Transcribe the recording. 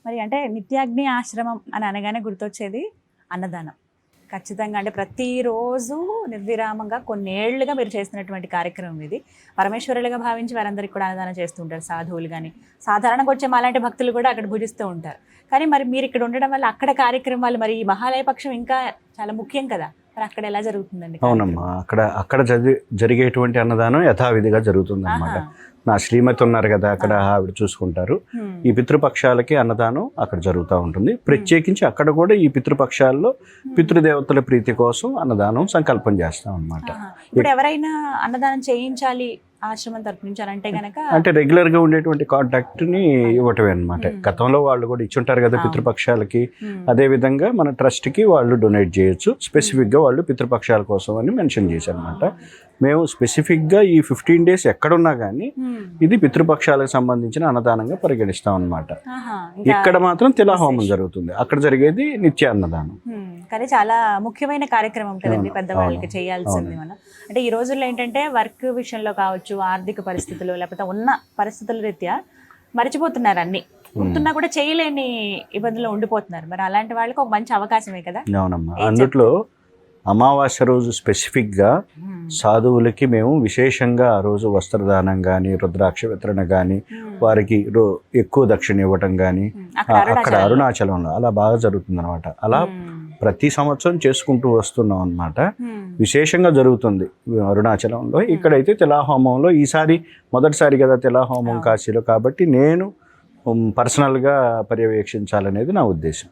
మరి అంటే నిత్యాగ్ని ఆశ్రమం అని అనగానే గుర్తొచ్చేది అన్నదానం. ఖచ్చితంగా అంటే ప్రతిరోజు నిర్విరామంగా కొన్నేళ్లుగా మీరు చేస్తున్నటువంటి కార్యక్రమం ఇది. పరమేశ్వరులుగా భావించి వారందరికీ కూడా అన్నదానం చేస్తూ ఉంటారు, సాధువులు కానీ సాధారణంగా వచ్చే మాలాంటి భక్తులు కూడా అక్కడ భుజిస్తూ ఉంటారు. కానీ మరి మీరు ఇక్కడ ఉండడం వల్ల అక్కడ కార్యక్రమాలు, మరి ఈ మహాలయ పక్షం ఇంకా చాలా ముఖ్యం కదా, మరి అక్కడ ఎలా జరుగుతుందండి? అవునమ్మా, అక్కడ జరిగేటువంటి అన్నదానం యథావిధిగా జరుగుతుంది అన్నమాట. నా శ్రీమతి ఉన్నారు కదా, అక్కడ ఆవిడ చూసుకుంటారు. ఈ పితృపక్షాలకి అన్నదానం అక్కడ జరుగుతూ ఉంటుంది. ప్రత్యేకించి అక్కడ కూడా ఈ పితృపక్షాల్లో పితృదేవతల ప్రీతి కోసం అన్నదానం సంకల్పం చేస్తాం అన్నమాట. ఇప్పుడు ఎవరైనా అన్నదానం చేయించాలి ఆశ్రమం తరపు నుంచి అంటే గనక, అంటే రెగ్యులర్ గా ఉండేటువంటి కాంటాక్ట్ ని ఇవ్వటమే అనమాట. గతంలో వాళ్ళు కూడా ఇచ్చుంటారు కదా పితృపక్షాలకి, అదే విధంగా మన ట్రస్ట్ కి వాళ్ళు డొనేట్ చేయొచ్చు. స్పెసిఫిక్ గా వాళ్ళు పితృపక్షాల కోసం అని మెన్షన్ చేశారు అనమాట. మేము స్పెసిఫిక్ గా ఈ 15 days ఎక్కడున్నా కానీ ఇది పితృపక్షాలకు సంబంధించిన అన్నదానంగా పరిగణిస్తాం అనమాట. ఇక్కడ మాత్రం తిలాహోమం జరుగుతుంది, అక్కడ జరిగేది నిత్య అన్నదానం. కానీ చాలా ముఖ్యమైన కార్యక్రమం కదండి, పెద్దవాళ్ళకి చేయాల్సింది. మనం అంటే ఈ రోజుల్లో ఏంటంటే వర్క్ విషయంలో కావచ్చు, ఆర్థిక పరిస్థితులు, లేకపోతే ఉన్న పరిస్థితుల రీత్యా మర్చిపోతున్నారు, అన్ని గుర్తున్నా కూడా చేయలేని ఇబ్బందులు ఉండిపోతున్నారు. మరి అలాంటి వాళ్ళకి ఒక మంచి అవకాశమే కదా. అవునమ్మా, అందుట్లో అమావాస్య రోజు స్పెసిఫిక్గా సాధువులకి మేము విశేషంగా ఆ రోజు వస్త్రదానం కానీ, రుద్రాక్ష వితరణ కానీ, వారికి ఎక్కువ దక్షిణ ఇవ్వటం కానీ అక్కడ అరుణాచలంలో అలా బాగా జరుగుతుంది అనమాట. అలా ప్రతి సంవత్సరం చేసుకుంటూ వస్తున్నాం అనమాట. విశేషంగా జరుగుతుంది అరుణాచలంలో. ఇక్కడైతే తిలాహోమంలో ఈసారి మొదటిసారి కదా తిలాహోమం కాశీలో, కాబట్టి నేను పర్సనల్గా పర్యవేక్షించాలనేది నా ఉద్దేశం.